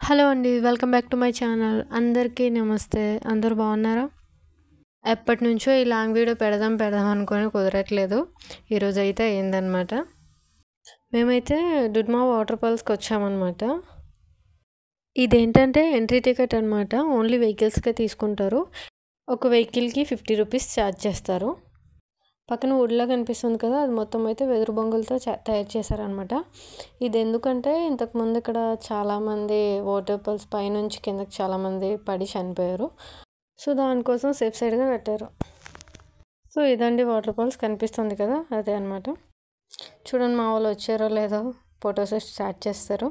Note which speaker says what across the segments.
Speaker 1: Hello అండి. Welcome back to my channel. అందరికీ నమస్తే. అందరూ బాగున్నారా? ఎప్పటినుంచో ఈ లాంగ్ వీడియో పెడదాం అనుకొని కుదరట్లేదు. ఈరోజైతే అయిందనమాట. మేమైతే డుడ్మా వాటర్ ఫాల్స్కి వచ్చామన్నమాట. ఇదేంటంటే ఎంట్రీ టికెట్ అనమాట. ఓన్లీ వెహికల్స్కే తీసుకుంటారు. ఒక వెహికల్కి 50 రూపీస్ ఛార్జ్ చేస్తారు. పక్కన వుడ్లా కనిపిస్తుంది కదా, అది మొత్తం అయితే వెదురు బొంగులతో తయారు చేశారనమాట. ఇది ఎందుకంటే ఇంతకుముందు ఇక్కడ చాలామంది వాటర్ ఫాల్స్ పైనుంచి కిందకి చాలామంది పడి చనిపోయారు. సో దానికోసం సేఫ్ సైడ్గా కట్టారు. సో ఇదండి వాటర్ ఫాల్స్ కనిపిస్తుంది కదా, అదే అనమాట. చూడండి మా వాళ్ళు వచ్చారో లేదో, ఫొటోస్ స్టార్ట్ చేస్తారు.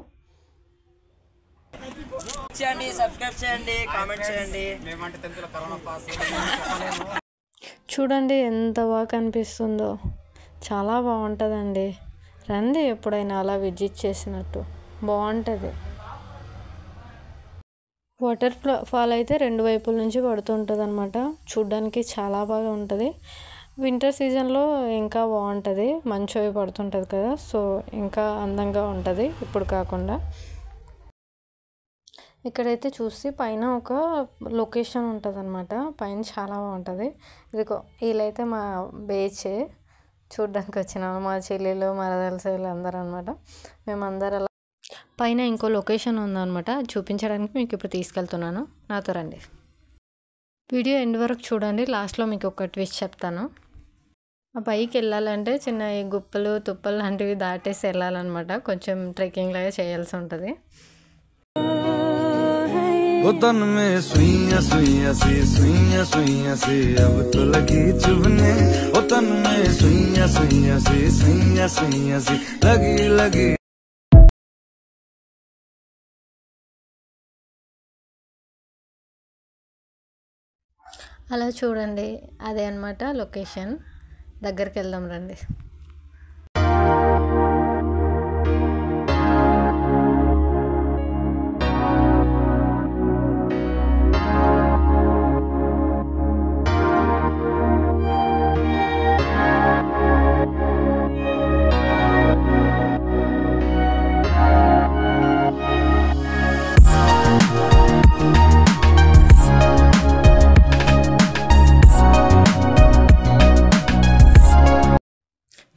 Speaker 2: సబ్స్క్రైబ్ చేయండి, కామెంట్ చేయండి.
Speaker 1: చూడండి ఎంత బాగా కనిపిస్తుందో, చాలా బాగుంటుందండి. రండి ఎప్పుడైనా అలా విజిట్ చేసినట్టు, బాగుంటుంది. వాటర్ ఫాల్ అయితే రెండు వైపుల నుంచి పడుతుంటుంది అనమాట. చూడ్డానికి చాలా బాగా ఉంటుంది. వింటర్ సీజన్లో ఇంకా బాగుంటుంది, మంచు అవి పడుతుంటుంది కదా, సో ఇంకా అందంగా ఉంటుంది ఇప్పుడు కాకుండా. ఇక్కడైతే చూసి పైన ఒక లొకేషన్ ఉంటుంది అనమాట. పైన చాలా బాగుంటుంది. ఇదిగో వీళ్ళైతే మా బేచే చూడ్డానికి వచ్చిన మా చెల్లెలు మరదలసేలు అందరూ అనమాట. మేమందరం అలా పైన ఇంకో లొకేషన్ ఉందన్నమాట, చూపించడానికి మీకు ఇప్పుడు తీసుకెళ్తున్నాను. నాతో రండి. వీడియో ఎండ్ వరకు చూడండి. లాస్ట్లో మీకు ఒక ట్విస్ట్ చెప్తాను. ఆ పైకి వెళ్ళాలంటే చిన్న గుప్పలు తుప్పలు లాంటివి దాటేసి వెళ్ళాలన్నమాట. కొంచెం ట్రెక్కింగ్ లాగా చేయాల్సి ఉంటుంది.
Speaker 3: तन में सुइया सुइया सी सुइया सुइया सी अब तो लगी चुभने तन में सुइया सुइया सी सुइया सुइया सी लगी लगी.
Speaker 1: అలా చూడండి, అదే అన్నమాట లొకేషన్. దగ్గరికి వెళ్దాం రండి.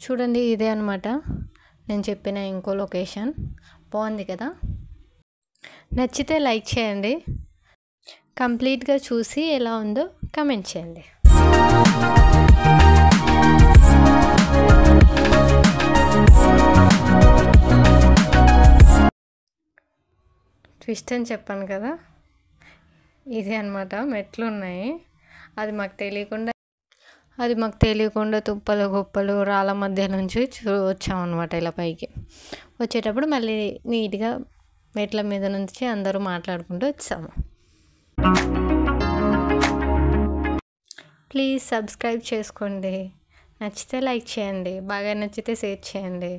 Speaker 1: చూడండి ఇదే అనమాట నేను చెప్పిన ఇంకో లొకేషన్. బాగుంది కదా. నచ్చితే లైక్ చేయండి. కంప్లీట్గా చూసి ఎలా ఉందో కమెంట్ చేయండి. ట్విస్ట్ అని చెప్పాను కదా, ఇదే అనమాట. మెట్లు ఉన్నాయి. అది మాకు తెలియకుండా తుప్పలు గొప్పలు రాళ్ళ మధ్య నుంచి వచ్చామన్నమాట. ఇలా పైకి వచ్చేటప్పుడు మళ్ళీ నీట్గా మెట్ల మీద నుంచి అందరూ మాట్లాడుకుంటూ వచ్చాము. ప్లీజ్ సబ్స్క్రైబ్ చేసుకోండి. నచ్చితే లైక్ చేయండి, బాగా నచ్చితే షేర్ చేయండి.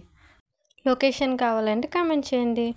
Speaker 1: లొకేషన్ కావాలంటే కామెంట్ చేయండి.